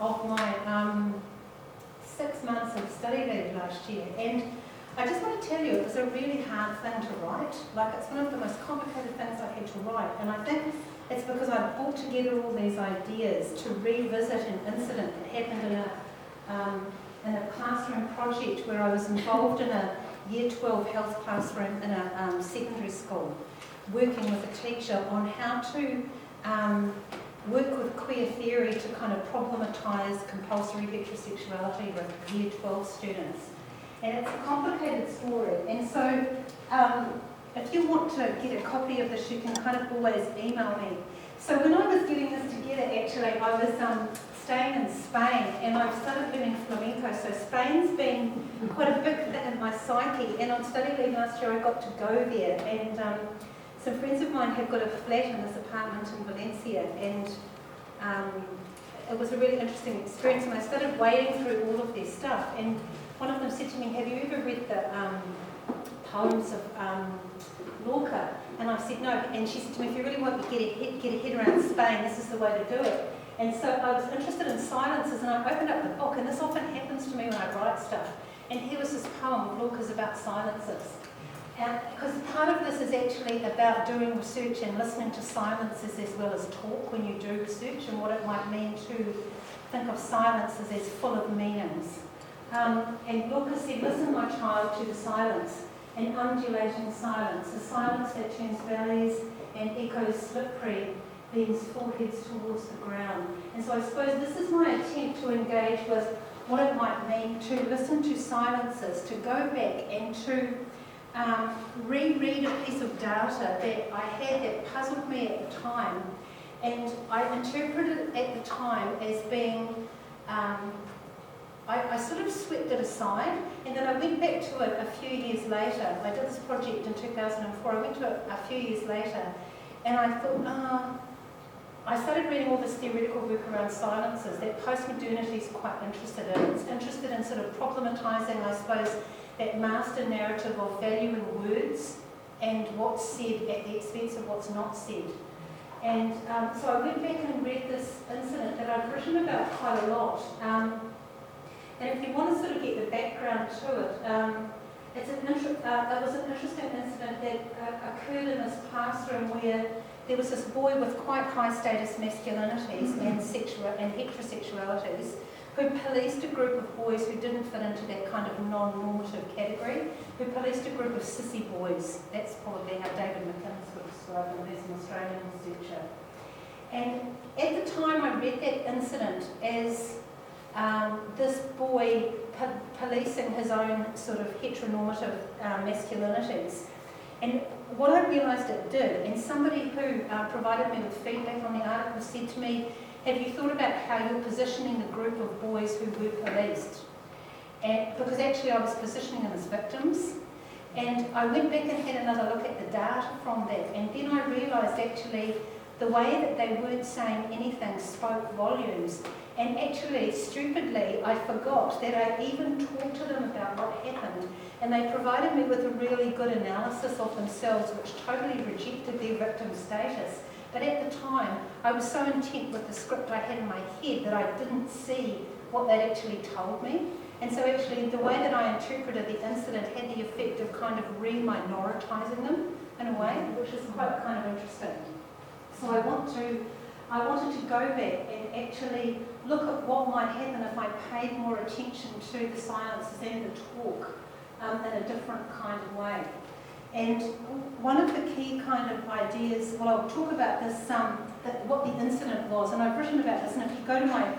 of my 6 months of study leave last year, and I just want to tell you it was a really hard thing to write. Like, it's one of the most complicated things I had to write, and I think it's because I brought together all these ideas to revisit an incident that happened in a classroom project where I was involved in a Year 12 health classroom in a secondary school, working with a teacher on how to work with queer theory to kind of problematise compulsory heterosexuality with Year 12 students. And it's a complicated story. And so if you want to get a copy of this, you can kind of always email me. So when I was getting this together, actually, I was staying in Spain, and I've started learning flamenco. So Spain's been quite a big thing in my psyche. And on study leave last year, I got to go there. And some friends of mine have got a flat in this apartment in Valencia, and it was a really interesting experience. And I started wading through all of their stuff. And one of them said to me, "Have you ever read the poems of Lorca?" And I said, "No." And she said to me, "If you really want to get a head around Spain, this is the way to do it." And so I was interested in silences, and I opened up the book, and this often happens to me when I write stuff. And here was this poem of Lorca's about silences. Because part of this is actually about doing research and listening to silences as well as talk when you do research, and what it might mean to think of silences as full of meanings. And Lorca said, "Listen, my child, to the silence, an undulating silence, a silence that turns valleys and echoes slippery, bends foreheads towards the ground." And so I suppose this is my attempt to engage with what it might mean to listen to silences, to go back and to reread a piece of data that I had that puzzled me at the time. And I interpreted it at the time as being I sort of swept it aside, and then I went back to it a few years later. I did this project in 2004. I went to it a few years later, and I thought, I started reading all this theoretical work around silences that postmodernity is quite interested in. It's interested in sort of problematising, I suppose, that master narrative of valuing words and what's said at the expense of what's not said. And so I went back and read this incident that I've written about quite a lot. And if you want to sort of get the background to it, it was an interesting incident that occurred in this classroom where there was this boy with quite high status masculinities and heterosexualities who policed a group of boys who didn't fit into that kind of non-normative category, who policed a group of sissy boys. That's probably how David McInnes would describe them as an Australian researcher. And at the time I read that incident as this boy policing his own sort of heteronormative masculinities. And what I realised it did, and somebody who provided me with feedback on the article said to me, "Have you thought about how you're positioning the group of boys who were policed?" And because actually I was positioning them as victims. And I went back and had another look at the data from that, and then I realised actually the way that they weren't saying anything spoke volumes. And actually, stupidly, I forgot that I even talked to them about what happened, and they provided me with a really good analysis of themselves, which totally rejected their victim status. But at the time, I was so intent with the script I had in my head that I didn't see what they'd actually told me. And so actually, the way that I interpreted the incident had the effect of kind of re-minoritising them in a way, which is quite kind of interesting. So I wanted to go back and actually look at what might happen if I paid more attention to the silences and the talk in a different kind of way. And one of the key kind of ideas, well, I'll talk about this, what the incident was, and I've written about this, and if you go to my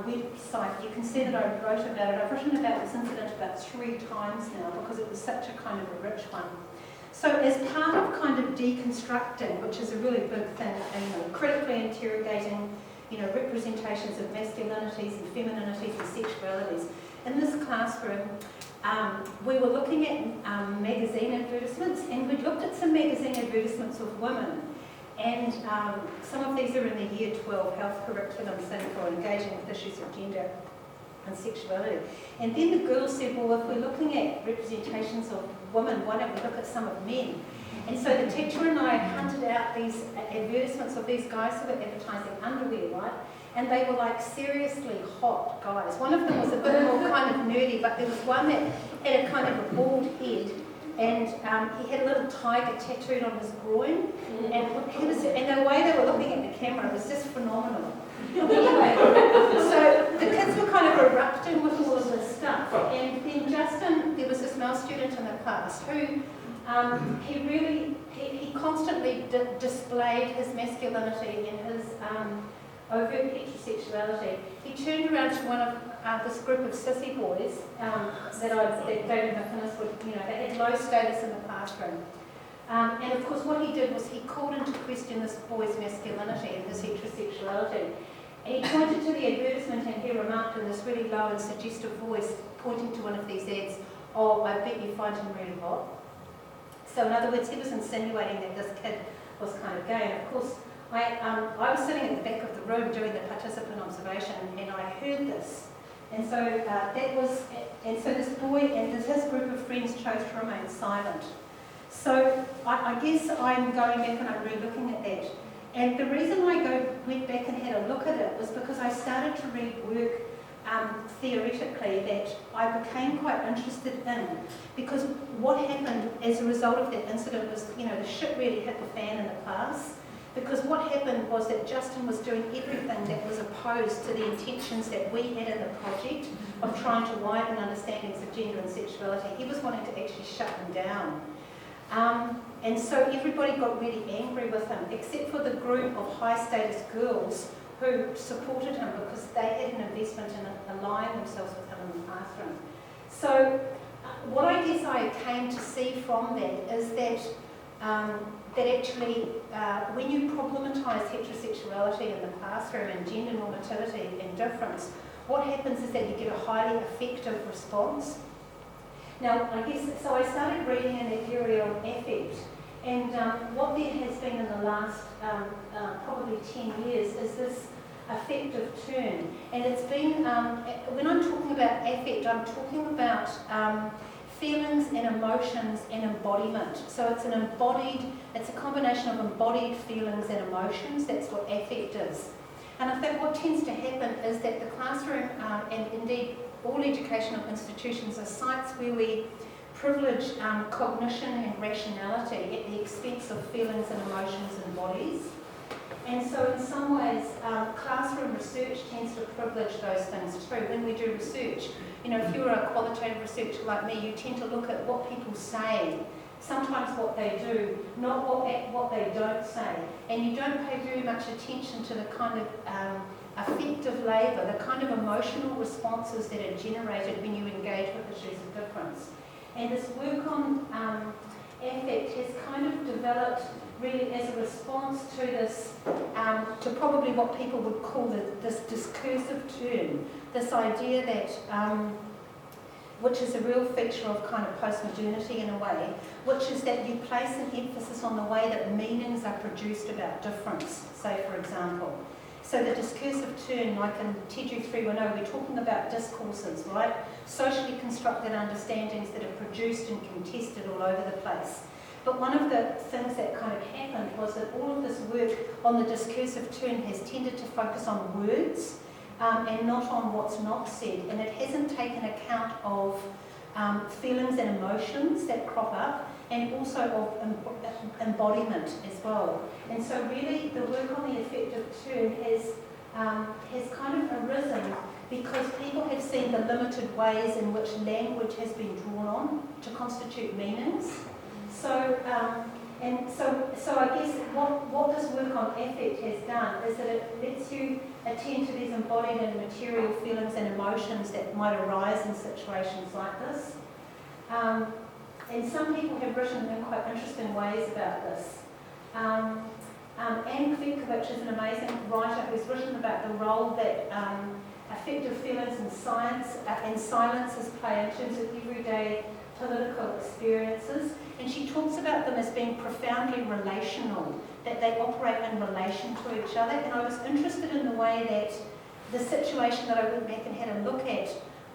website, you can see that I wrote about it. I've written about this incident about 3 times now because it was such a kind of a rich one. So as part of kind of deconstructing, which is a really big thing, and critically interrogating, representations of masculinities and femininities and sexualities, in this classroom, we were looking at magazine advertisements, and we looked at some magazine advertisements of women. And some of these are in the Year 12 health curriculum thing for engaging with issues of gender. and sexuality. And then the girls said, well, if we're looking at representations of women, why don't we look at some of men? And so the teacher and I hunted out these advertisements of these guys who were advertising underwear, right? And they were like seriously hot guys. One of them was a bit more kind of nerdy, but there was one that had a kind of a bald head, and he had a little tiger tattooed on his groin, and the way they were looking at the camera was just phenomenal. Anyway, so the kids were kind of erupting with all of this stuff, and then Justin, there was this male student in the class who he constantly displayed his masculinity and his overt heterosexuality. He turned around to one of this group of sissy boys that David McInnes would, they had low status in the classroom. And of course what he did was he called into question this boy's masculinity and his heterosexuality. And he pointed to the advertisement and he remarked in this really low and suggestive voice, pointing to one of these ads, "Oh, I bet you find him really hot." So in other words, he was insinuating that this kid was kind of gay. And of course, I was sitting at the back of the room doing the participant observation, and I heard this. And so so this boy and his group of friends chose to remain silent. So I guess I'm going back and I'm re-looking at that. And the reason I went back and had a look at it was because I started to read work theoretically that I became quite interested in, because what happened as a result of that incident was, the shit really hit the fan in the class, because what happened was that Justin was doing everything that was opposed to the intentions that we had in the project of trying to widen understandings of gender and sexuality. He was wanting to actually shut them down. And so everybody got really angry with him, except for the group of high-status girls who supported him because they had an investment in aligning themselves with him in the classroom. So what I guess I came to see from that is that actually when you problematise heterosexuality in the classroom and gender normativity and difference, what happens is that you get a highly effective response. Now, I guess, so I started reading in that area on affect, and what there has been in the last probably 10 years is this affective turn. And it's been, when I'm talking about affect, I'm talking about feelings and emotions and embodiment. So it's it's a combination of embodied feelings and emotions. That's what affect is. And I think what tends to happen is that the classroom, and indeed all educational institutions, are sites where we privilege cognition and rationality at the expense of feelings and emotions and bodies. And so in some ways, classroom research tends to privilege those things too. When we do research, if you're a qualitative researcher like me, you tend to look at what people say, sometimes what they do, not what they don't say. And you don't pay very much attention to the kind of affective labour, the kind of emotional responses that are generated when you engage with issues of difference. And this work on affect has kind of developed really as a response to this, to probably what people would call this discursive turn, this idea that, which is a real feature of kind of postmodernity in a way, which is that you place an emphasis on the way that meanings are produced about difference, say for example. So the discursive turn, like in TEDU 310, we're talking about discourses, right? Socially constructed understandings that are produced and contested all over the place. But one of the things that kind of happened was that all of this work on the discursive turn has tended to focus on words and not on what's not said. And it hasn't taken account of feelings and emotions that crop up, and also of embodiment as well. And so really the work on the affective turn has kind of arisen because people have seen the limited ways in which language has been drawn on to constitute meanings. So I guess what this work on affect has done is that it lets you attend to these embodied and material feelings and emotions that might arise in situations like this. And some people have written in quite interesting ways about this. Anne Kvetkovich is an amazing writer who's written about the role that affective feelings and silences play in terms of everyday political experiences. And she talks about them as being profoundly relational, that they operate in relation to each other. And I was interested in the way that the situation that I went back and had a look at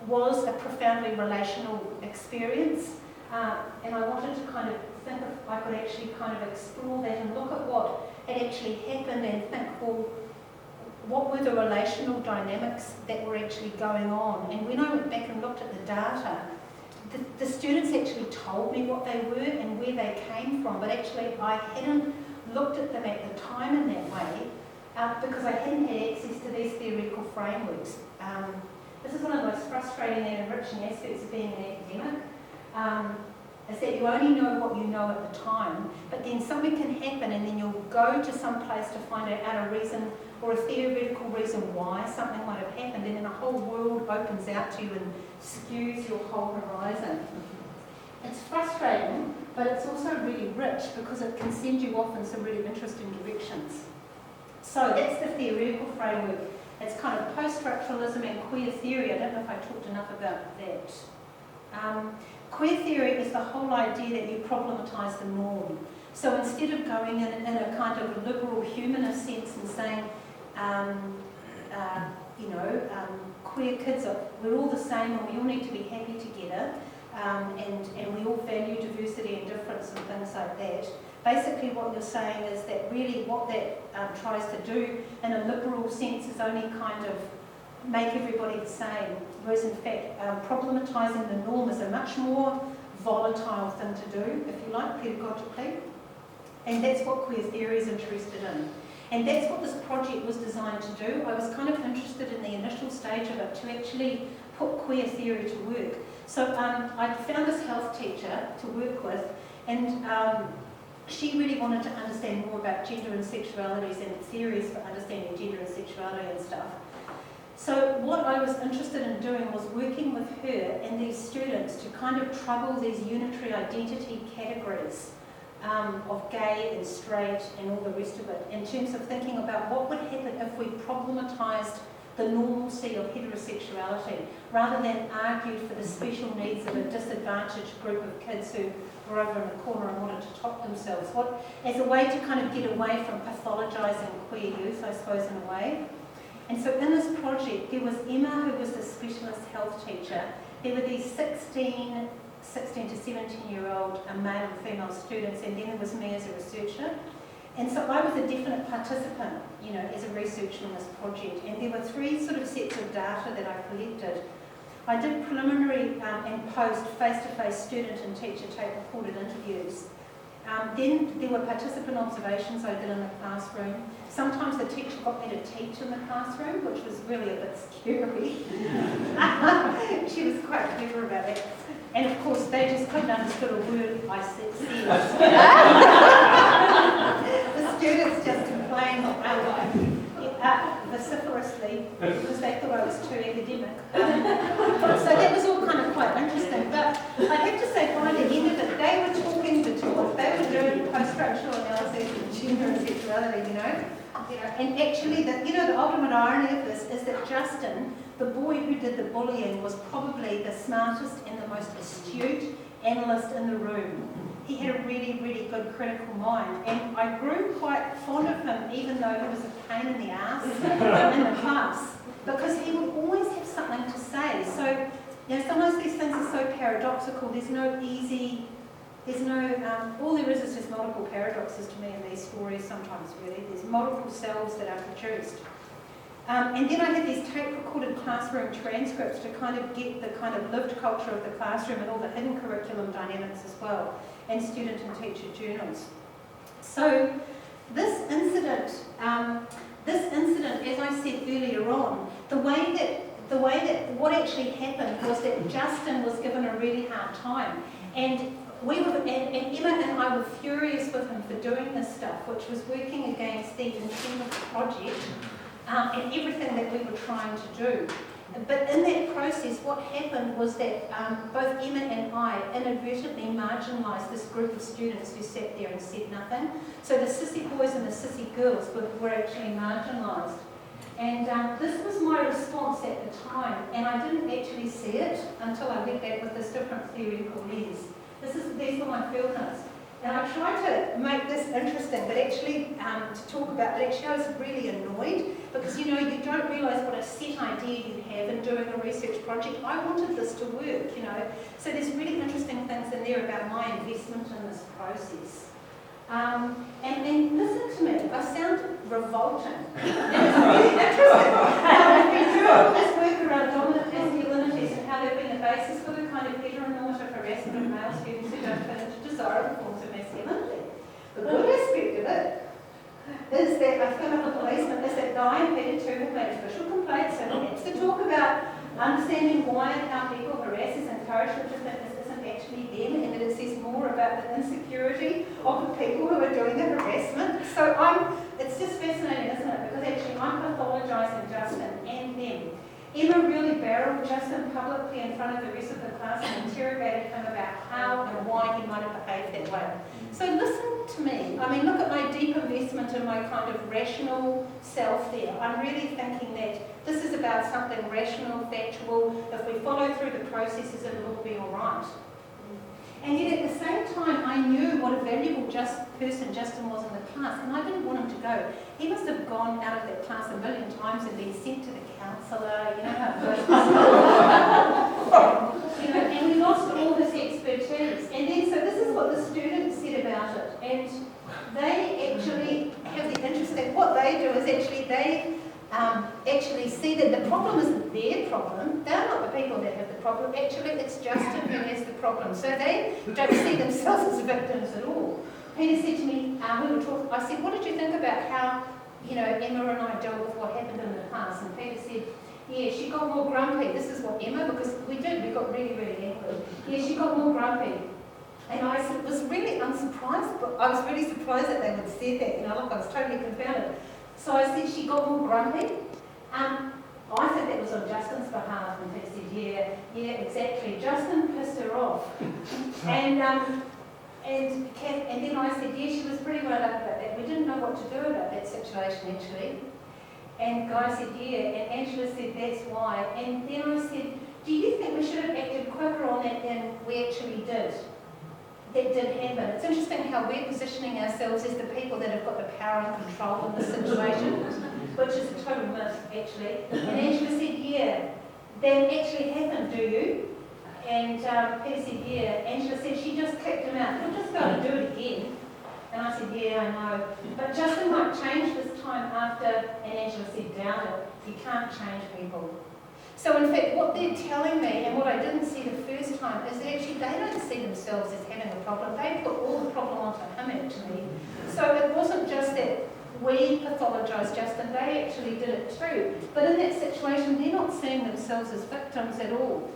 was a profoundly relational experience, and I wanted to kind of think if I could actually kind of explore that and look at what had actually happened and think, well, what were the relational dynamics that were actually going on? And when I went back and looked at the data, the students actually told me what they were and where they came from, but actually I hadn't looked at them at the time in that way because I hadn't had access to these theoretical frameworks. This is one of the most frustrating and enriching aspects of being an academic, is that you only know what you know at the time, but then something can happen and then you'll go to some place to find out a reason or a theoretical reason why something might have happened, and then a whole world opens out to you and skews your whole horizon. It's frustrating, but it's also really rich because it can send you off in some really interesting directions. So that's the theoretical framework. It's kind of post-structuralism and queer theory. I don't know if I talked enough about that. Queer theory is the whole idea that you problematise the norm. So instead of going in a kind of liberal humanist sense and saying, queer kids we're all the same and we all need to be happy together, and we all value diversity and difference and things like that. Basically what you're saying is that really what that tries to do in a liberal sense is only kind of make everybody the same, whereas in fact problematising the norm is a much more volatile thing to do, if you like, pedagogically. And that's what queer theory is interested in. And that's what this project was designed to do. I was kind of interested in the initial stage of it to actually put queer theory to work. So I found this health teacher to work with, and she really wanted to understand more about gender and sexualities and theories for understanding gender and sexuality and stuff. So what I was interested in doing was working with her and these students to kind of trouble these unitary identity categories of gay and straight and all the rest of it, in terms of thinking about what would happen if we problematised the normalcy of heterosexuality rather than argued for the special needs of a disadvantaged group of kids who were over in the corner and wanted to top themselves. As a way to kind of get away from pathologising queer youth, I suppose, in a way. And so in this project, there was Emma, who was the specialist health teacher. There were these 16 to 17-year-old male and female students, and then there was me as a researcher. And so I was a definite participant, as a researcher in this project. And there were 3 sort of sets of data that I collected. I did preliminary and post face-to-face student and teacher tape recorded interviews. Then there were participant observations I did in the classroom. Sometimes the teacher got me to teach in the classroom, which was really a bit scary. She was quite clever about it. And of course, they just couldn't understand a word I said. The students just complained vociferously because they thought I was too academic. So that was all kind of quite interesting. But I have to say, by the end of it, they were talking the talk. They were doing post-structural analysis of gender and sexuality, And actually, the ultimate irony of this is that Justin, the boy who did the bullying, was probably the smartest and the most astute analyst in the room. He had a really, really good critical mind, and I grew quite fond of him, even though he was a pain in the ass in the class, because he would always have something to say. So, sometimes these things are so paradoxical. There's no all there is just multiple paradoxes to me in these stories sometimes, really. There's multiple selves that are produced. And then I had these tape-recorded classroom transcripts to kind of get the kind of lived culture of the classroom and all the hidden curriculum dynamics as well, and student and teacher journals. So this incident, as I said earlier on, the way that what actually happened was that Justin was given a really hard time, and Emma and I were furious with him for doing this stuff, which was working against the intent of the project and everything that we were trying to do. But in that process, what happened was that both Emma and I inadvertently marginalised this group of students who sat there and said nothing. So the sissy boys and the sissy girls were actually marginalised. And this was my response at the time, and I didn't actually see it until I went back with this different theoretical lens. These were my field notes. And I tried to make this interesting, but actually to talk about, but actually I was really annoyed because, you know, you don't realise what a set idea you have in doing a research project. I wanted this to work, you know. So there's really interesting things in there about my investment in this process. And then listen to me, I sound revolting. And it's really interesting. I've been doing all this work around dominant masculinities and how they've been the basis for the kind of heteronormative harassment of male students who don't fit into desirable forms of masculinity. The good aspect of it is that I feel like a policeman, is that Guy and Peter too have made official complaints, so perhaps to talk about understanding why and how people harass is encouraged, which is that this isn't actually them, and that it says more about the insecurity of the people who are doing the harassment. So it's just fascinating, isn't it? Because actually I'm pathologising Justin and them. Emma really barreled Justin publicly in front of the rest of the class and interrogated him about how and why he might have behaved that way. So listen to me. I mean, look at my deep investment in my kind of rational self there. I'm really thinking that this is about something rational, factual. If we follow through the processes, it will be all right. And yet at the same time, I knew what a valuable person Justin was in the class, and I didn't want him to go. He must have gone out of that class a million times and been sent to the counsellor, you know how it goes. You know, and we lost all his expertise. And then, so this is what the students said about it. And they actually have the interest that what they do is actually they actually see that the problem isn't their problem. They're not the people that have the problem. Actually, it's Justin who has the problem. So they don't see themselves as victims at all. Peter said to me, we were talking, I said, what did you think about how, you know, Emma and I dealt with what happened in the past? And Peter said, yeah, she got more grumpy. This is what Emma, because we got really, really angry. Yeah, she got more grumpy. And I was really unsurprised, but I was really surprised that they would say that. You know, look, I was totally confounded. So I said she got more grumpy. I think that was on Justin's behalf, and he said, yeah, exactly. Justin pissed her off. And then I said, yeah, she was pretty well up about that. We didn't know what to do about that situation, actually. And Guy said, yeah, and Angela said, that's why. And then I said, do you think we should have acted quicker on that than we actually did? That did happen. It's interesting how we're positioning ourselves as the people that have got the power and control in this situation, which is a total myth, actually. And Angela said, yeah, that actually happened, do you? And Peter said, yeah. Angela said, she just kicked him out. We'll just go and do it again. And I said, yeah, I know. But Justin might change this time after, and Angela said, doubt it. You can't change people. So in fact, what they're telling me, and what I didn't see the first time, is that actually they don't see themselves as having a problem. They put all the problem onto him, actually. So it wasn't just that we pathologised Justin, they actually did it too. But in that situation, they're not seeing themselves as victims at all.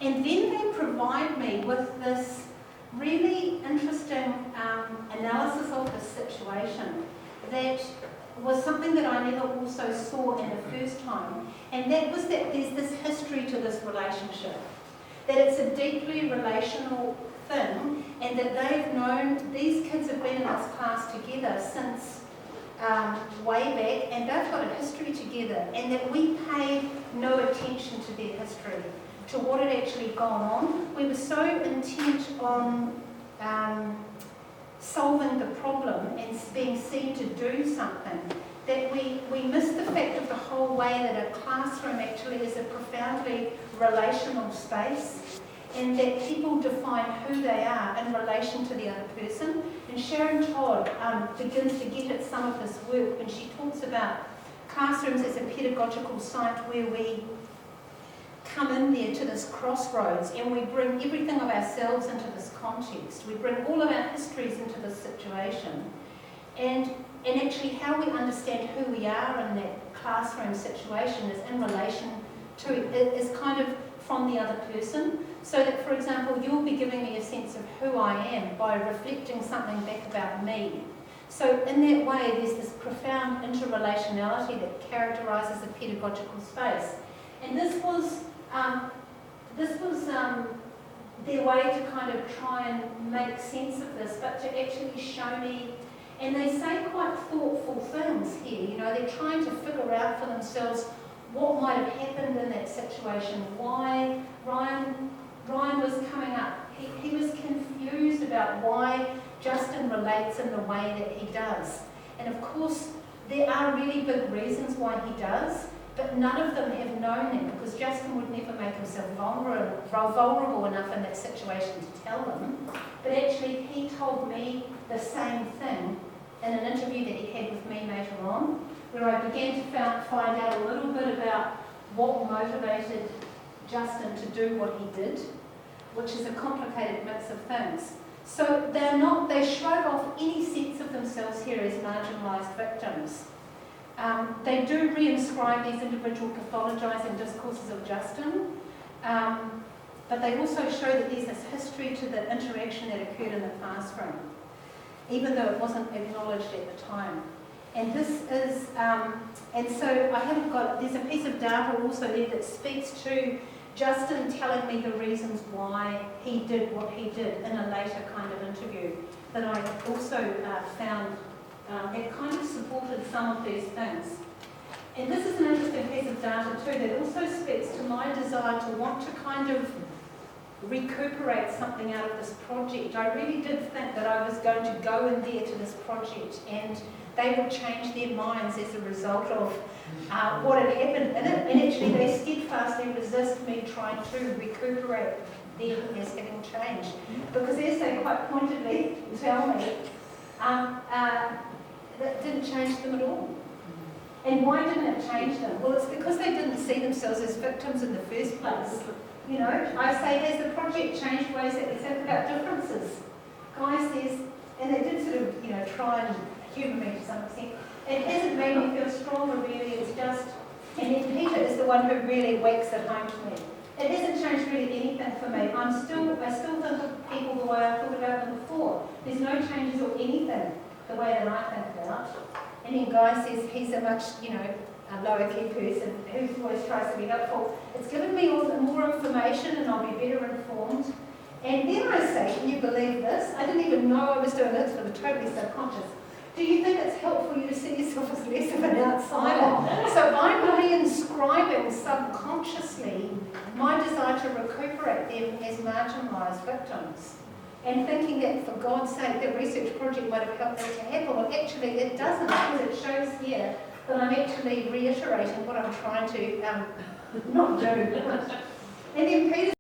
And then they provide me with this really interesting analysis of the situation that was something that I never also saw in the first time. And that was that there's this history to this relationship, that it's a deeply relational thing, and that they've known, these kids have been in this class together since way back, and they've got a history together, and that we paid no attention to their history, to what had actually gone on. We were so intent on solving the problem and being seen to do something that we missed the fact of the whole way that a classroom actually is a profoundly relational space, and that people define who they are in relation to the other person. And Sharon Todd begins to get at some of this work when she talks about classrooms as a pedagogical site where we come in there to this crossroads and we bring everything of ourselves into this context. We bring all of our histories into this situation. And actually how we understand who we are in that classroom situation is in relation to, is kind of from the other person. So that, for example, you'll be giving me a sense of who I am by reflecting something back about me. So in that way, there's this profound interrelationality that characterises a pedagogical space. And this was their way to kind of try and make sense of this, but to actually show me, and they say quite thoughtful things here, you know, they're trying to figure out for themselves what might have happened in that situation, why Ryan was coming up. He was confused about why Justin relates in the way that he does. And of course, there are really big reasons why he does, but none of them have known him, because Justin would never make himself vulnerable enough in that situation to tell them. But actually, he told me the same thing in an interview that he had with me later on, where I began to find out a little bit about what motivated Justin to do what he did, which is a complicated mix of things. So they shrug off any sense of themselves here as marginalised victims. They do reinscribe these individual pathologising discourses of Justin, but they also show that there's this history to the interaction that occurred in the classroom, even though it wasn't acknowledged at the time. And this is, and so there's a piece of data also there that speaks to Justin telling me the reasons why he did what he did in a later kind of interview that I also found it kind of supported some of these things. And this is an interesting piece of data too that also speaks to my desire to want to kind of recuperate something out of this project. I really did think that I was going to go in there to this project and they would change their minds as a result of what had happened in it, and actually they steadfastly resist me trying to recuperate them as having changed. Because as they quite pointedly tell me, that didn't change them at all. And why didn't it change them? Well, it's because they didn't see themselves as victims in the first place. You know, I say, has the project changed ways that we think about differences? Guy says, and they did sort of, try and humour me to some extent, it hasn't made me feel stronger really, it's just, and then Peter is the one who really wakes it home to me. It hasn't changed really anything for me. I still think of people the way I thought about them before. There's no changes or anything the way that I think about. And then Guy says he's a much, a lower key person who always tries to be helpful. It's given me all the more information and I'll be better informed. And then I say, can you believe this? I didn't even know I was doing this, but I'm totally subconscious. Do you think it's helpful you to see yourself as less of an outsider? So I'm reinscribing subconsciously my desire to recuperate them as marginalised victims. And thinking that, for God's sake, the research project might have helped that to happen. Well, actually, it doesn't, because it shows here that I'm actually reiterating what I'm trying to not do. And then Peter